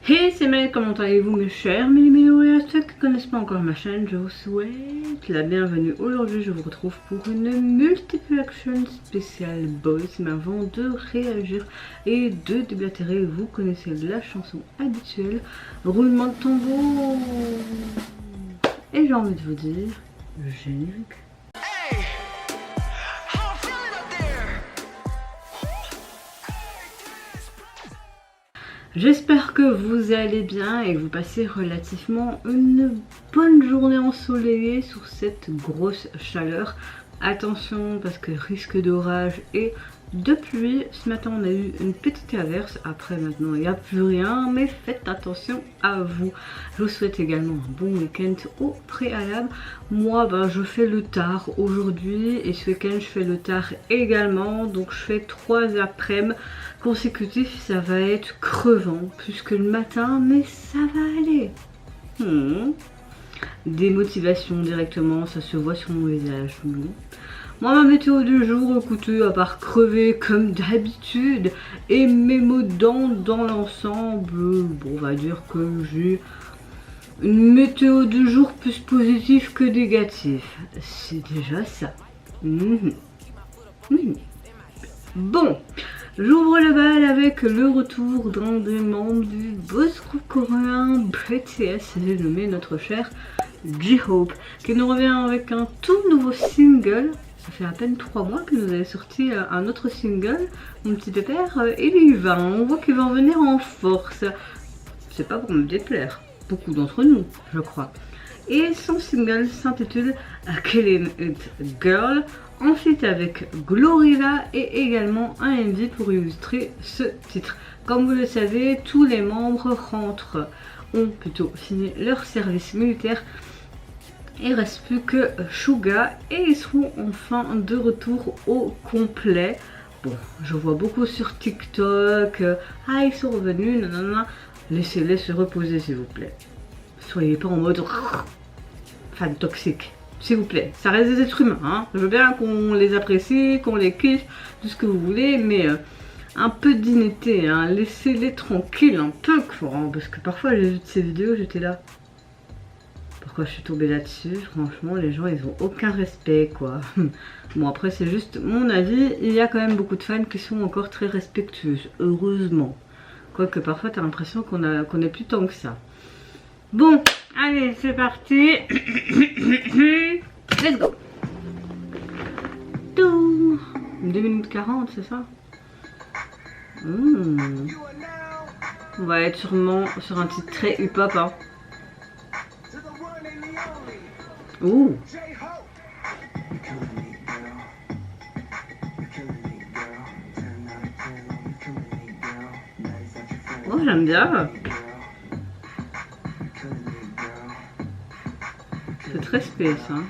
Hey, c'est Mel, comment allez-vous mes chers Mélimélo et à ceux qui ne connaissent pas encore ma chaîne, je vous souhaite la bienvenue. Aujourd'hui, je vous retrouve pour une multiple action spéciale boys. Mais avant de réagir et de déblatérer, vous connaissez la chanson habituelle, roulement de tambour. Et j'ai envie de vous dire, le générique. J'espère que vous allez bien et que vous passez relativement une bonne journée ensoleillée sur cette grosse chaleur. Attention parce que risque d'orage et de pluie. Ce matin on a eu une petite averse, après maintenant il n'y a plus rien, mais faites attention à vous. Je vous souhaite également un bon week-end au préalable. Moi je fais le tard aujourd'hui et ce week-end je fais le tard également, donc je fais 3 après-midi consécutifs. Ça va être crevant plus que le matin, mais ça va aller. Démotivation directement, ça se voit sur mon visage. Moi, ma météo du jour, écoutez, à part crever comme d'habitude et mes mots dans l'ensemble, bon, on va dire que j'ai une météo du jour plus positive que négative. C'est déjà ça. Bon, j'ouvre le bal avec le retour d'un des membres du boss groupe coréen BTS, j'ai nommé notre cher J-Hope, qui nous revient avec un tout nouveau single. Ça fait à peine 3 mois qu'il nous avait sorti un autre single, mon petit pépère, il y va, on voit qu'il va en venir en force. C'est pas pour me déplaire, beaucoup d'entre nous, je crois. Et son single s'intitule Killing It Girl, en feat avec Glorilla et également un MV pour illustrer ce titre. Comme vous le savez, tous les membres ont plutôt fini leur service militaire. Il reste plus que Suga et ils seront enfin de retour au complet. Bon, je vois beaucoup sur TikTok, ils sont revenus, nanana. Laissez-les se reposer s'il vous plaît. Soyez pas en mode fan toxique, s'il vous plaît. Ça reste des êtres humains, hein. Je veux bien qu'on les apprécie, qu'on les kiffe, tout ce que vous voulez, mais un peu de dignité, hein. Laissez-les tranquilles un peu, quoi, hein, parce que parfois j'ai vu ces vidéos, j'étais là. Pourquoi je suis tombée là-dessus? Franchement, les gens, ils ont aucun respect, quoi. Bon, après, c'est juste mon avis. Il y a quand même beaucoup de fans qui sont encore très respectueuses, heureusement. Quoique, parfois, t'as l'impression qu'on est plus tant que ça. Bon, allez, c'est parti. Let's go. 2 minutes 40, c'est ça? On va être sûrement sur un titre très hip-hop, hein. Ouh. Oh, j'aime bien. C'est très space, hein.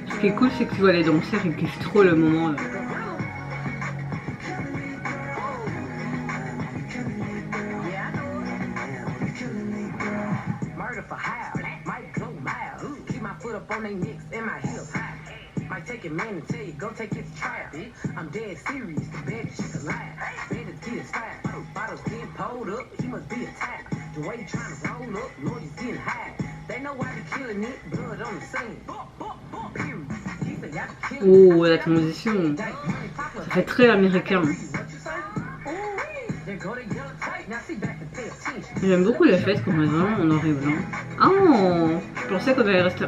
Ce qui est cool, c'est que tu vois les danseurs, ils kiffent trop le moment là. Oh, la transition, ça fait très américain. J'aime beaucoup la fête qu'on est vraiment en noir et blanc. Oh, je pensais qu'on allait rester...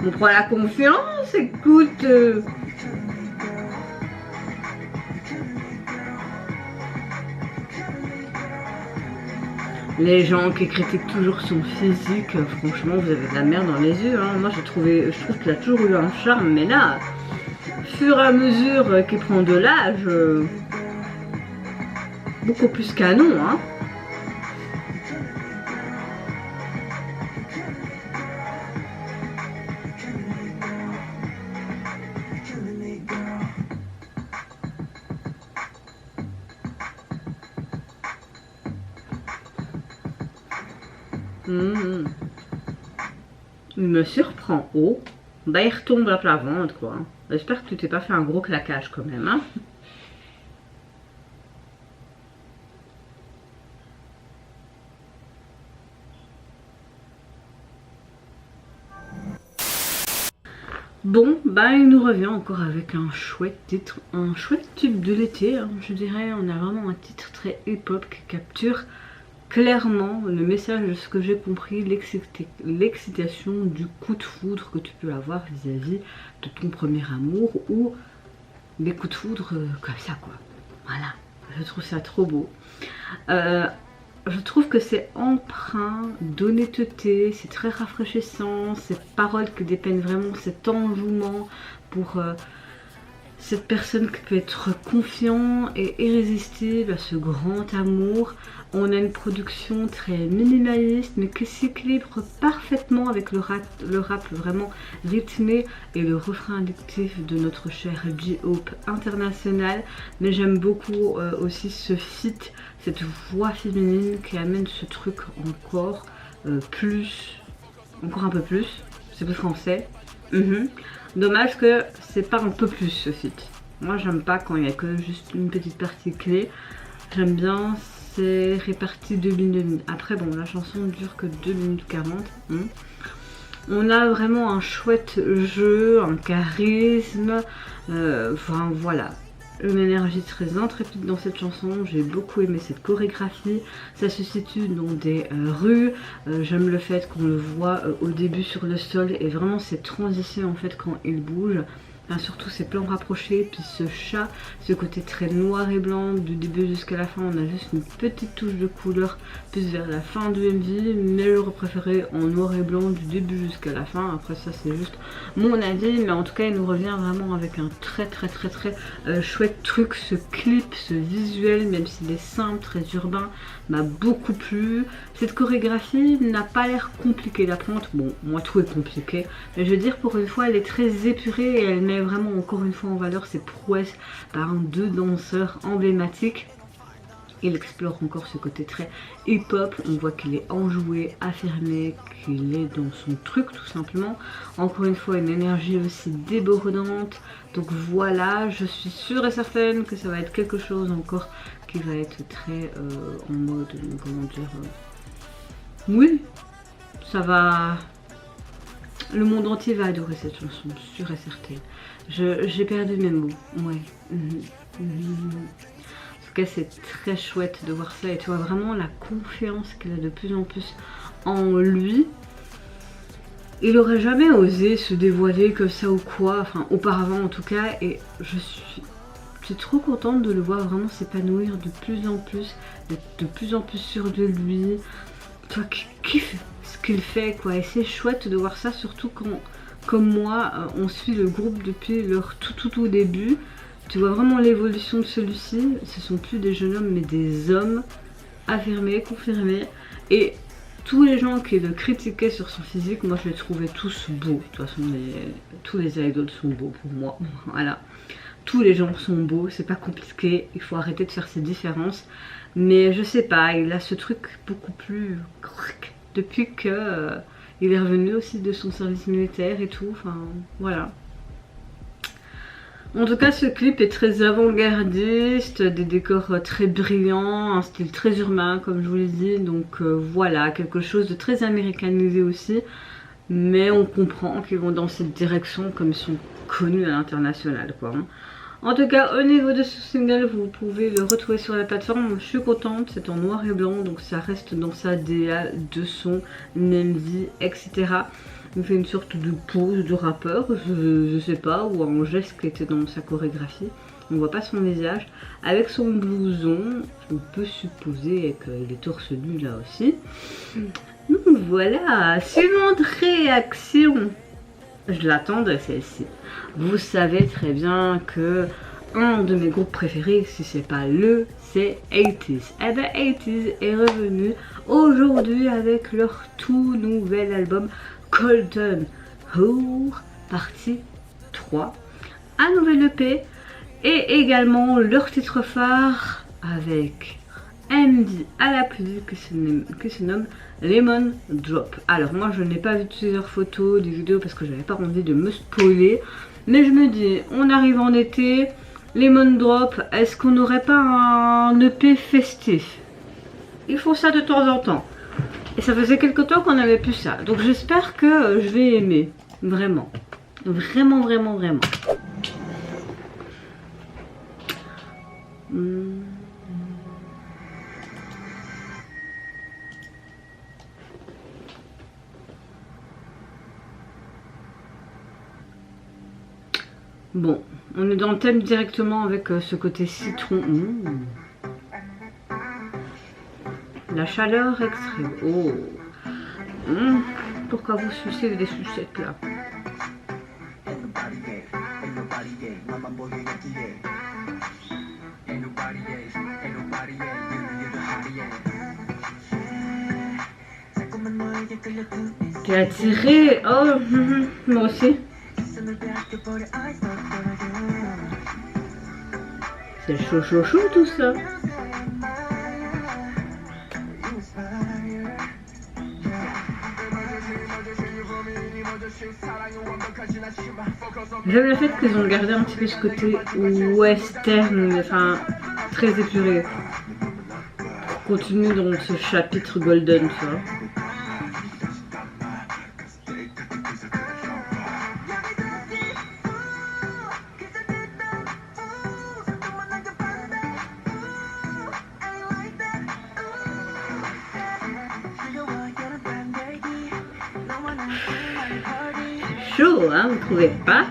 On prend la confiance, écoute. Les gens qui critiquent toujours son physique, franchement, vous avez de la merde dans les yeux. Hein. Moi, je trouve qu'il a toujours eu un charme, mais là, fur et à mesure qu'il prend de l'âge, beaucoup plus canon, hein. Il me surprend. Oh, bah il retombe à plat ventre quoi. J'espère que tu t'es pas fait un gros claquage quand même, hein. Bon, bah il nous revient encore avec un chouette titre, un chouette tube de l'été, hein, je dirais. On a vraiment un titre très hip-hop qui capture clairement le message de ce que j'ai compris, l'excitation du coup de foudre que tu peux avoir vis-à-vis de ton premier amour ou des coups de foudre comme ça quoi. Voilà, je trouve ça trop beau. Je trouve que c'est empreint d'honnêteté, c'est très rafraîchissant, ces paroles qui dépeignent vraiment cet enjouement pour cette personne qui peut être confiant et irrésistible à ce grand amour. On a une production très minimaliste mais qui s'équilibre parfaitement avec le rap vraiment rythmé et le refrain addictif de notre cher J-Hope international. Mais j'aime beaucoup aussi ce feat, cette voix féminine qui amène ce truc encore encore un peu plus, c'est plus français. Dommage que c'est pas un peu plus ce feat. Moi j'aime pas quand il y a que juste une petite partie clé. J'aime bien, c'est réparti 2 minutes. Après bon, la chanson ne dure que 2 minutes 40. On a vraiment un chouette jeu, un charisme. Enfin voilà, une énergie très intrépide dans cette chanson. J'ai beaucoup aimé cette chorégraphie. Ça se situe dans des rues. J'aime le fait qu'on le voit au début sur le sol et vraiment cette transition en fait quand il bouge. Enfin, surtout ces plans rapprochés, puis ce chat, ce côté très noir et blanc du début jusqu'à la fin. On a juste une petite touche de couleur plus vers la fin de MV, mais j'aurais préféré en noir et blanc du début jusqu'à la fin. Après ça c'est juste mon avis, mais en tout cas il nous revient vraiment avec un très chouette truc. Ce clip, ce visuel, même s'il est simple, très urbain, m'a beaucoup plu. Cette chorégraphie n'a pas l'air compliquée d'apprendre. Bon, moi tout est compliqué, mais je veux dire pour une fois elle est très épurée et elle met vraiment encore une fois en valeur ses prouesses par deux danseurs emblématiques. Il explore encore ce côté très hip-hop, on voit qu'il est enjoué, affirmé, qu'il est dans son truc tout simplement. Encore une fois une énergie aussi débordante, donc voilà, je suis sûre et certaine que ça va être quelque chose encore qui va être très en mode, comment dire, oui, ça va, le monde entier va adorer cette chanson, sûre et certaine. J'ai perdu mes mots, ouais. En tout cas c'est très chouette de voir ça et tu vois vraiment la confiance qu'il a de plus en plus en lui. Il aurait jamais osé se dévoiler comme ça ou quoi, enfin auparavant en tout cas, et je suis trop contente de le voir vraiment s'épanouir de plus en plus, d'être de plus en plus sûr de lui, tu vois, qui kiffe ce qu'il fait quoi, et c'est chouette de voir ça, surtout quand, comme moi, on suit le groupe depuis leur tout début. Tu vois vraiment l'évolution de celui-ci, ce sont plus des jeunes hommes mais des hommes affirmés, confirmés, et tous les gens qui le critiquaient sur son physique, moi je les trouvais tous beaux. De toute façon tous les idoles sont beaux pour moi, voilà. Tous les gens sont beaux, c'est pas compliqué, il faut arrêter de faire ces différences. Mais je sais pas, il a ce truc beaucoup plus depuis que il est revenu aussi de son service militaire et tout, enfin voilà. En tout cas ce clip est très avant-gardiste, des décors très brillants, un style très urbain comme je vous l'ai dit, donc voilà, quelque chose de très américanisé aussi, mais on comprend qu'ils vont dans cette direction comme ils sont connus à l'international quoi. En tout cas au niveau de ce single vous pouvez le retrouver sur la plateforme, je suis contente, c'est en noir et blanc donc ça reste dans sa DA de son, MV, etc. Il fait une sorte de pose de rappeur, je sais pas, ou un geste qui était dans sa chorégraphie. On voit pas son visage. Avec son blouson, on peut supposer qu'il est torse nu là aussi. Donc voilà, suivante réaction. Je l'attendais celle-ci. Vous savez très bien que un de mes groupes préférés, si c'est pas le, c'est 80s. Et ben 80s est revenu aujourd'hui avec leur tout nouvel album Golden Hour partie 3. Un nouvel EP et également leur titre phare avec MD à la pluie qui se nomme Lemon Drop. Alors moi je n'ai pas vu toutes leurs photos, des vidéos parce que j'avais pas envie de me spoiler. Mais je me dis, on arrive en été, Lemon Drop, est-ce qu'on n'aurait pas un EP festif? Ils font ça de temps en temps. Et ça faisait quelque temps qu'on n'avait plus ça. Donc j'espère que je vais aimer. Vraiment. Vraiment, vraiment, vraiment. Bon, on est dans le thème directement avec ce côté citron. La chaleur extrême. Oh. Pourquoi vous sucez des sucettes là? T'es attiré? Oh, moi aussi. C'est chaud, chaud, chaud tout ça. J'aime le fait qu'ils ont gardé un petit peu ce côté western, enfin très épuré. Continue dans ce chapitre golden, tu vois. Chaud, hein, vous trouvez pas?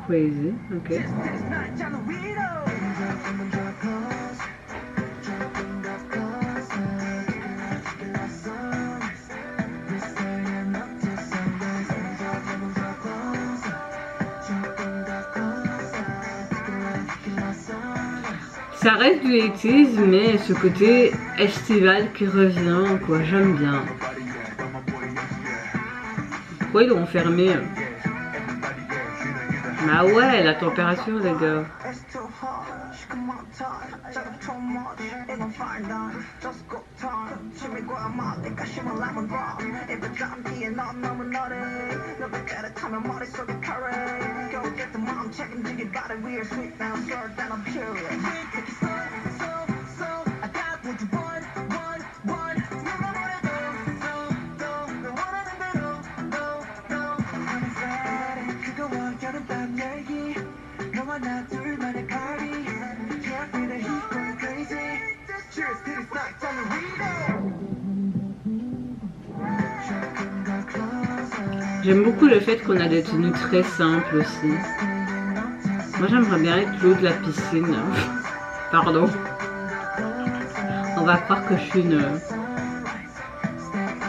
Crazy, ok. Ça reste du 80s, mais ce côté estival qui revient, quoi, j'aime bien. Pourquoi ils l'ont fermé? Ah ouais, la température, les gars. J'aime beaucoup le fait qu'on a des tenues très simples aussi. Moi j'aimerais bien être l'eau de la piscine. Pardon. On va croire que je suis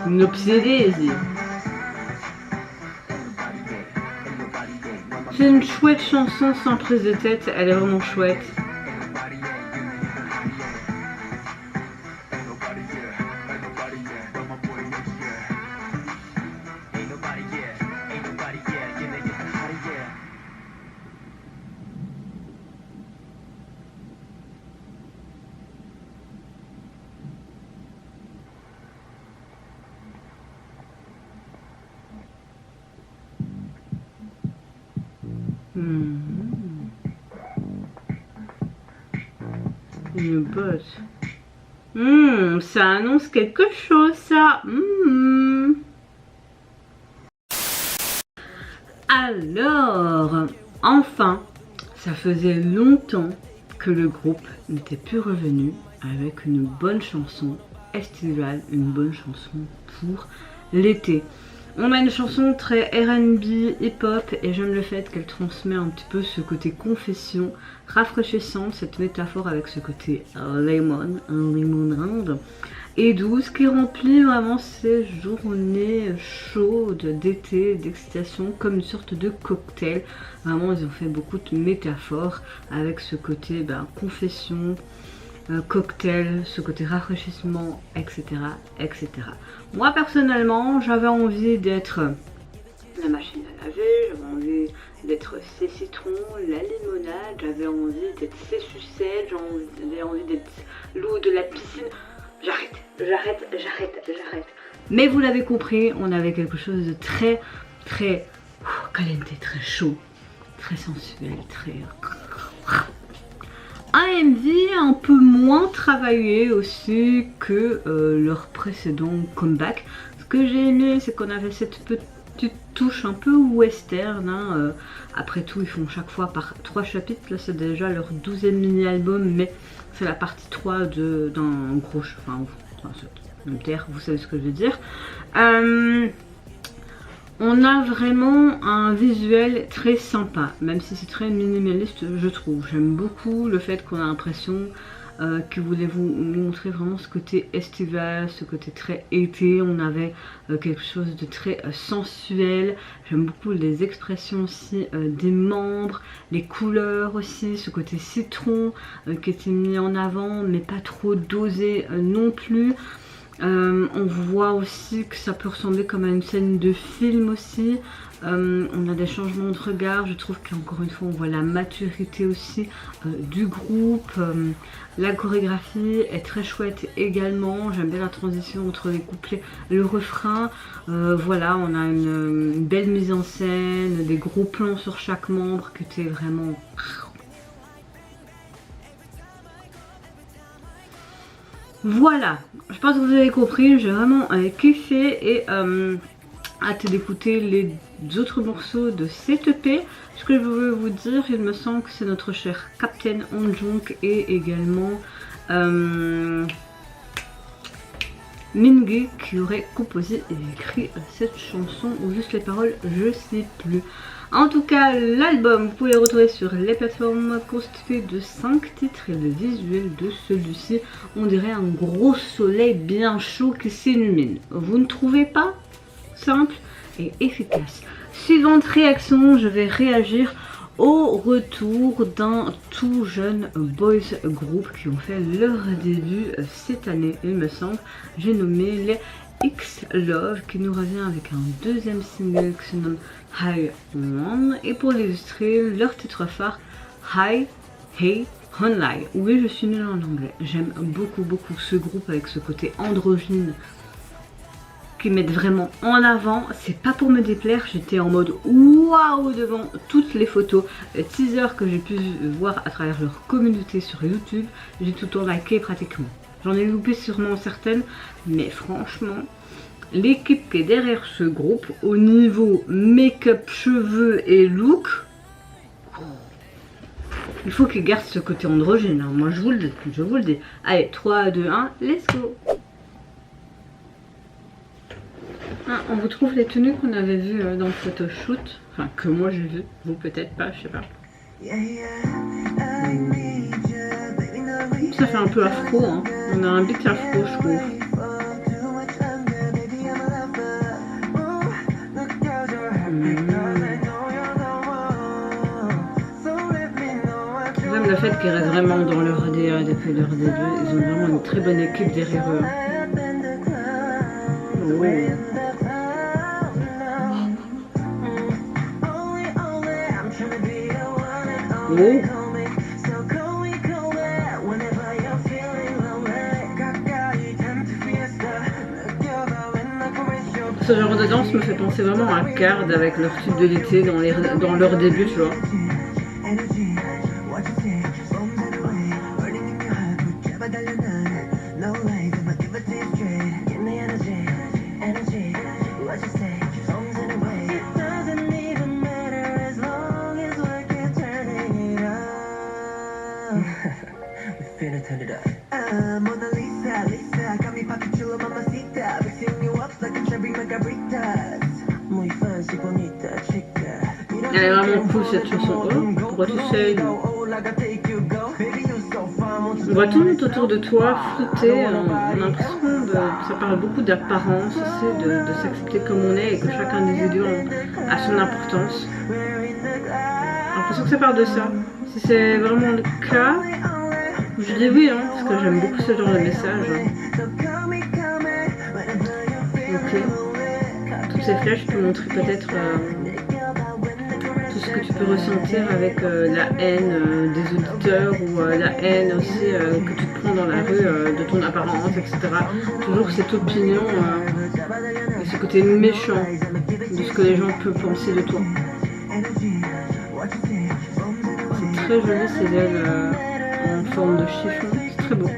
une obsédée ici. C'est une chouette chanson sans prise de tête, elle est vraiment chouette. Une bosse. Ça annonce quelque chose, ça. Alors, enfin, ça faisait longtemps que le groupe n'était plus revenu avec une bonne chanson estivale, une bonne chanson pour l'été. On a une chanson très R&B, hip-hop, et j'aime le fait qu'elle transmet un petit peu ce côté confession, rafraîchissante, cette métaphore avec ce côté limonade, et douce, qui remplit vraiment ces journées chaudes d'été, d'excitation, comme une sorte de cocktail. Vraiment, ils ont fait beaucoup de métaphores avec ce côté confession, cocktail, ce côté rafraîchissement, etc., etc. Moi personnellement, j'avais envie d'être la machine à laver, j'avais envie d'être ces citrons, la limonade, j'avais envie d'être ces sucettes, j'avais envie d'être l'eau de la piscine. J'arrête. Mais vous l'avez compris, on avait quelque chose de très caliente, très chaud, très sensuel, très... AMV un peu moins travaillé aussi que leur précédent comeback. Ce que j'ai aimé, c'est qu'on avait cette petite touche un peu western. Hein. Après tout, ils font chaque fois par 3 chapitres. Là, c'est déjà leur 12e mini-album, mais c'est la partie 3 d'un gros... Enfin, vous savez ce que je veux dire. On a vraiment un visuel très sympa, même si c'est très minimaliste, je trouve. J'aime beaucoup le fait qu'on a l'impression qu'ils voulaient vous montrer vraiment ce côté estival, ce côté très été. On avait quelque chose de très sensuel. J'aime beaucoup les expressions aussi des membres, les couleurs aussi, ce côté citron qui était mis en avant, mais pas trop dosé non plus. On voit aussi que ça peut ressembler comme à une scène de film aussi. On a des changements de regard, je trouve qu'encore une fois on voit la maturité aussi du groupe. La chorégraphie est très chouette également, j'aime bien la transition entre les couplets et le refrain. Voilà, on a une belle mise en scène, des gros plans sur chaque membre qui étaient vraiment... Voilà, je pense que vous avez compris, j'ai vraiment kiffé et hâte d'écouter les autres morceaux de cette EP. Ce que je veux vous dire, il me semble que c'est notre cher Captain Onjunk et également Mingi qui aurait composé et écrit cette chanson, ou juste les paroles, je sais plus. En tout cas, l'album, vous pouvez le retrouver sur les plateformes, constitué de 5 titres, et le visuel de celui-ci, on dirait un gros soleil bien chaud qui s'illumine. Vous ne trouvez pas? Simple et efficace. Suivante réaction, je vais réagir au retour d'un tout jeune boys group qui ont fait leur début cette année, il me semble. J'ai nommé les X-Love qui nous revient avec un deuxième single qui se nomme High One, et pour l'illustrer, leur titre phare High Hey Honlai. Oui, je suis nulle en anglais. J'aime beaucoup ce groupe avec ce côté androgyne qui mettent vraiment en avant. C'est pas pour me déplaire, j'étais en mode waouh devant toutes les photos teasers que j'ai pu voir à travers leur communauté sur YouTube. J'ai tout le temps liké pratiquement. J'en ai loupé sûrement certaines, mais franchement, l'équipe qui est derrière ce groupe, au niveau make-up, cheveux et look, il faut qu'ils gardent ce côté androgyne. Hein. Moi, je vous le dis. Allez, 3, 2, 1, let's go! Ah, on vous trouve les tenues qu'on avait vues dans le photoshoot. Enfin, que moi j'ai vu. Vous peut-être pas, je sais pas. Ça fait un peu afro, hein. On a un beat afro, je trouve. J'aime le fait qu'ils restent vraiment dans leur DA depuis leur début. Ils ont vraiment une très bonne équipe derrière eux. Oh. Oh. Ce genre de danse me fait penser vraiment à Card avec leur tube de l'été dans leur début, tu vois. Mona Lisa, Lisa, got me pocket chillin' mamacita, mixing you up like a cherry margaritas. Elle est vraiment cool cette chanson. Oh, pourquoi tu sais? On voit tout le monde autour de toi flotter. On a l'impression que ça parle beaucoup d'apparence aussi, de s'accepter comme on est et que chaque individu a son importance. J'ai l'impression que ça parle de ça. Si c'est vraiment le cas, je dis oui, hein, parce que j'aime beaucoup ce genre de message. Ok. Toutes ces flèches peuvent montrer peut-être tout ce que tu peux ressentir avec la haine des auditeurs ou la haine aussi que tu te prends dans la rue de ton apparence, etc. Toujours cette opinion et ce côté méchant de ce que les gens peuvent penser de toi. C'est très joli ces ailes en forme de chiffon, c'est très beau.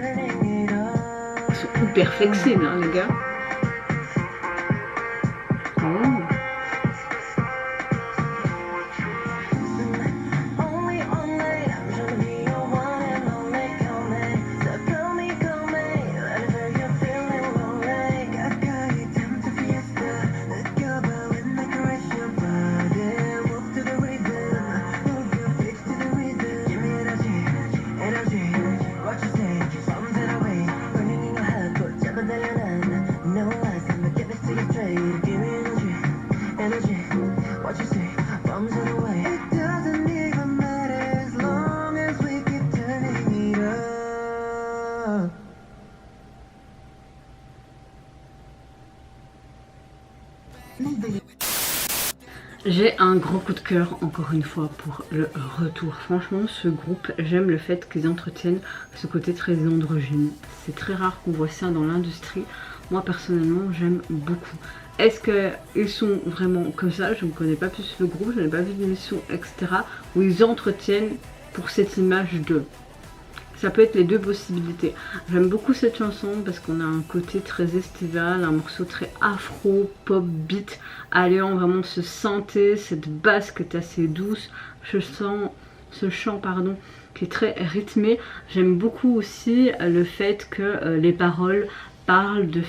Ils sont hyper flexibles hein, les gars. J'ai un gros coup de cœur encore une fois pour le retour. Franchement ce groupe, j'aime le fait qu'ils entretiennent ce côté très androgyne. C'est très rare qu'on voit ça dans l'industrie. Moi personnellement j'aime beaucoup. Est-ce qu'ils sont vraiment comme ça? Je ne connais pas plus le groupe, je n'ai pas vu d'émission etc. où ils entretiennent pour cette image d'eux. Ça peut être les deux possibilités. J'aime beaucoup cette chanson parce qu'on a un côté très estival, un morceau très afro, pop, beat, alliant vraiment ce synthé, cette basse qui est assez douce, ce chant pardon, qui est très rythmé. J'aime beaucoup aussi le fait que les paroles parlent de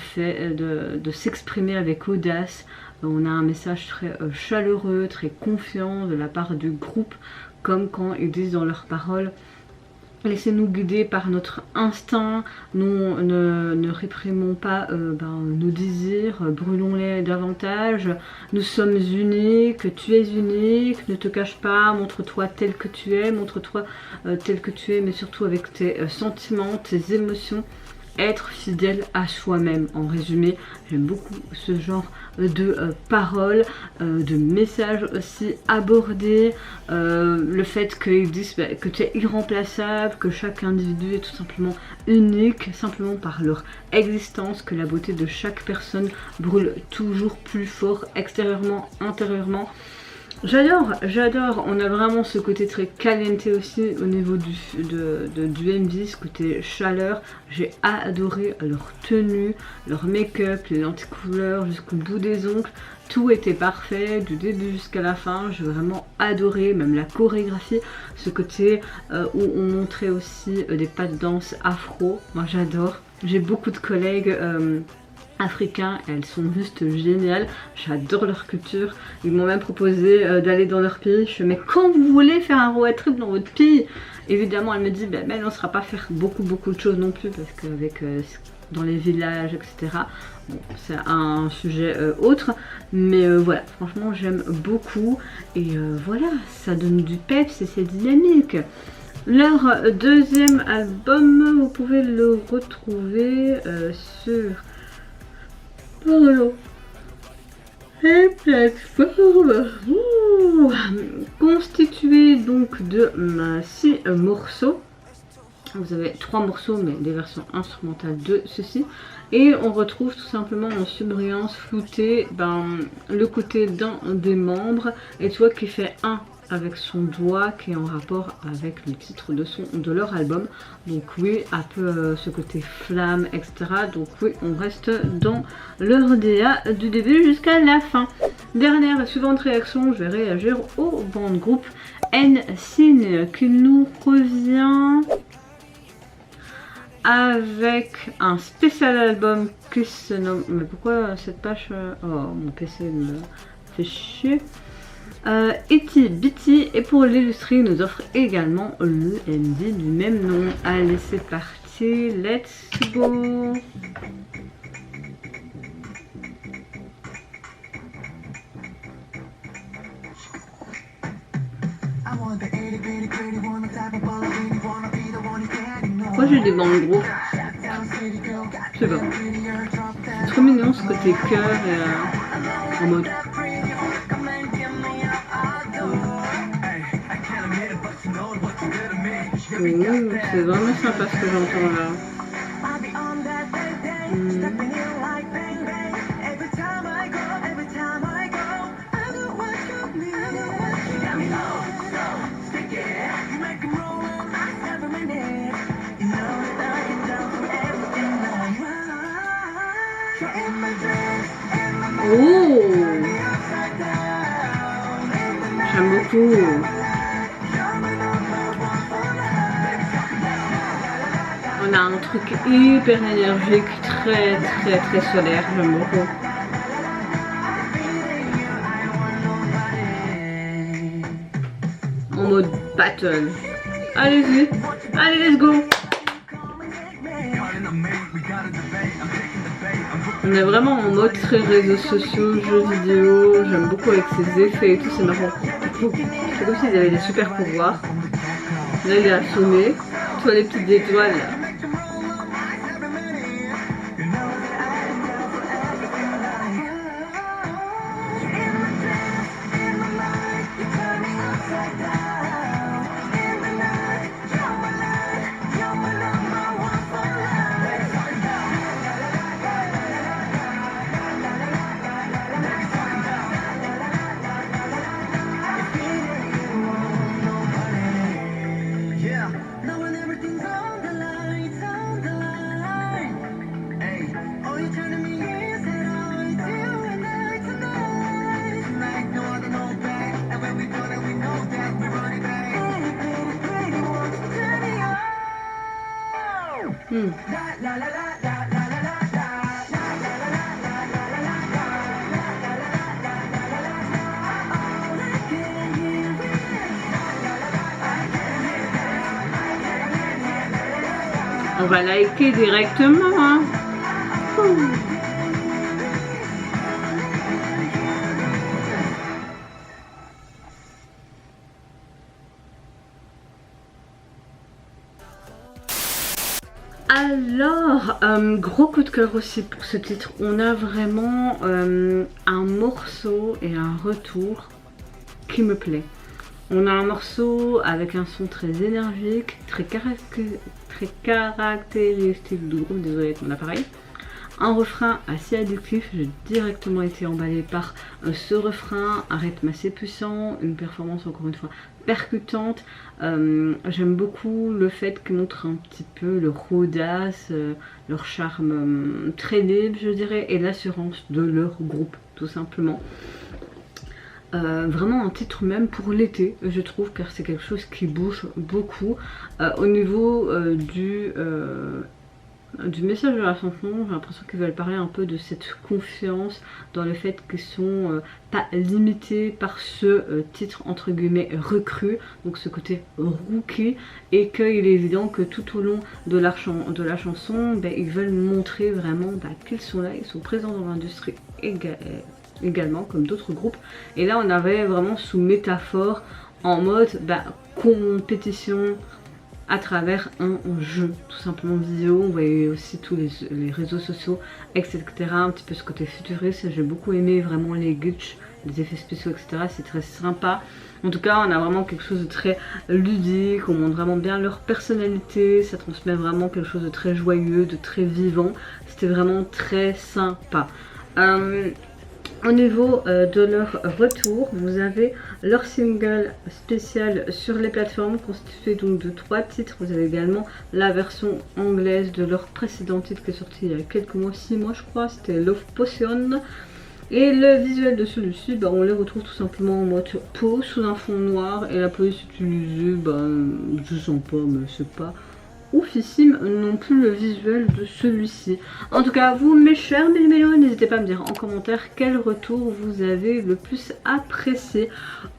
s'exprimer avec audace. On a un message très chaleureux, très confiant de la part du groupe, comme quand ils disent dans leurs paroles: laissez-nous guider par notre instinct, nous ne réprimons pas nos désirs, brûlons-les davantage, nous sommes uniques, tu es unique, ne te cache pas, montre-toi tel que tu es, montre-toi tel que tu es, mais surtout avec tes sentiments, tes émotions. Être fidèle à soi-même. En résumé, j'aime beaucoup ce genre de paroles, de messages aussi abordés, le fait qu'ils disent que tu es irremplaçable, que chaque individu est tout simplement unique, simplement par leur existence, que la beauté de chaque personne brûle toujours plus fort, extérieurement, intérieurement. J'adore, on a vraiment ce côté très caliente aussi au niveau du MV, ce côté chaleur. J'ai adoré leur tenue, leur make-up, les lentilles couleurs jusqu'au bout des ongles. Tout était parfait du début jusqu'à la fin, j'ai vraiment adoré, même la chorégraphie, ce côté où on montrait aussi des pas de danse afro, moi j'adore. J'ai beaucoup de collègues africains, elles sont juste géniales, j'adore leur culture. Ils m'ont même proposé d'aller dans leur pays. Je fais mais quand vous voulez faire un road trip dans votre pays? Évidemment elle me dit mais on ne sera pas faire beaucoup de choses non plus parce qu'avec dans les villages etc. Bon c'est un sujet autre, mais voilà, franchement j'aime beaucoup et voilà, ça donne du peps et c'est dynamique. Leur deuxième album, vous pouvez le retrouver sur les plateformes, constitué donc de 6 morceaux. Vous avez 3 morceaux mais des versions instrumentales de ceci. Et on retrouve tout simplement en surbrillance floutée le côté d'un des membres. Et tu vois qui fait un avec son doigt qui est en rapport avec le titre de leur album. Donc oui, un peu ce côté flamme, etc. Donc oui, on reste dans leur DA du début jusqu'à la fin. Dernière et suivante réaction, je vais réagir au band groupe NSYNC qui nous revient avec un spécial album qui se nomme... Mais pourquoi cette page... Oh, mon PC me fait chier. Iti Biti, et pour l'illustrer il nous offre également le MD du même nom. Allez c'est parti, let's go. Pourquoi j'ai des bandes gros? Je sais pas. C'est trop mignon ce côté cœur et en mode. C'est vraiment sympa ce que j'entends là. Oh, j'aime beaucoup. On a un truc hyper énergique, très solaire, j'aime beaucoup. En mode battle. Allez-y, allez let's go. On est vraiment en mode très réseaux sociaux, jeux vidéo, j'aime beaucoup avec ses effets et tout, c'est marrant. C'est comme s'ils avaient des super pouvoirs. Là il est assommé, toi les petites étoiles. On va liker directement, hein. Alors, gros coup de cœur aussi pour ce titre. On a vraiment un morceau et un retour qui me plaît. On a un morceau avec un son très énergique, très caractéristique du groupe, désolé avec mon appareil. Un refrain assez addictif, j'ai directement été emballée par ce refrain, un rythme assez puissant, une performance encore une fois percutante. J'aime beaucoup le fait qu'ils montrent un petit peu leur audace, leur charme très libre je dirais, et l'assurance de leur groupe tout simplement. Vraiment un titre même pour l'été je trouve, car c'est quelque chose qui bouge beaucoup. Au niveau du message de la chanson, j'ai l'impression qu'ils veulent parler un peu de cette confiance dans le fait qu'ils sont pas limités par ce titre entre guillemets recru, donc ce côté rookie, et qu'il est évident que tout au long de la chanson, ils veulent montrer vraiment qu'ils sont là, ils sont présents dans l'industrie également comme d'autres groupes. Et là on avait vraiment sous métaphore en mode compétition à travers un jeu tout simplement vidéo. On voyait aussi tous les réseaux sociaux etc, un petit peu ce côté futuriste. J'ai beaucoup aimé vraiment les glitches, les effets spéciaux etc, c'est très sympa. En tout cas on a vraiment quelque chose de très ludique, on montre vraiment bien leur personnalité, ça transmet vraiment quelque chose de très joyeux, de très vivant. C'était vraiment très sympa. Au niveau de leur retour, vous avez leur single spécial sur les plateformes constitué donc de 3 titres. Vous avez également la version anglaise de leur précédent titre qui est sorti il y a quelques mois, 6 mois je crois, c'était Love Potion. Et le visuel de celui-ci, on les retrouve tout simplement en mode peau sous un fond noir, et la police utilisée, je sens pas, mais c'est pas oufissime non plus le visuel de celui-ci. En tout cas, vous mes chers mélos, n'hésitez pas à me dire en commentaire quel retour vous avez le plus apprécié.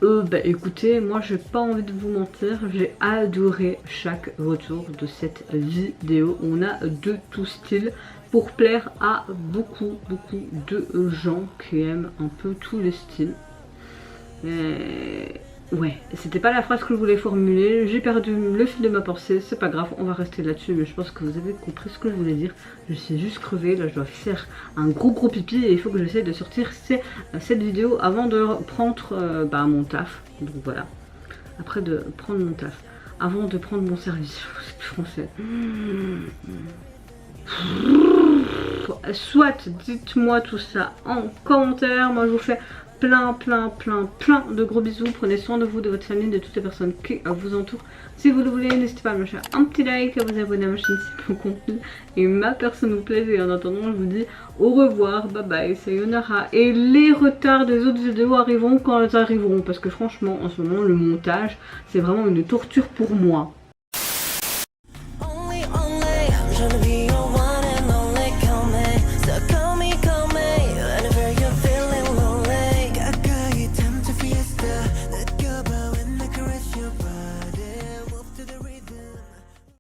Bah écoutez, moi j'ai pas envie de vous mentir, j'ai adoré chaque retour de cette vidéo. On a de tout style pour plaire à beaucoup de gens qui aiment un peu tous les styles. Ouais, c'était pas la phrase que je voulais formuler, j'ai perdu le fil de ma pensée, c'est pas grave, on va rester là-dessus, mais je pense que vous avez compris ce que je voulais dire. Je suis juste crevée, là je dois faire un gros pipi et il faut que j'essaye de sortir cette vidéo avant de prendre mon taf. Donc voilà, après de prendre mon taf, avant de prendre mon service, c'est plus français. Soit dites-moi tout ça en commentaire, moi je vous fais plein de gros bisous. Prenez soin de vous, de votre famille, de toutes les personnes qui vous entourent. Si vous le voulez, n'hésitez pas à me lâcher un petit like, à vous abonner à ma chaîne si le contenu et ma personne vous plaît. Et en attendant, je vous dis au revoir, bye bye, sayonara. Et les retards des autres vidéos arriveront quand elles arriveront. Parce que franchement, en ce moment, le montage, c'est vraiment une torture pour moi.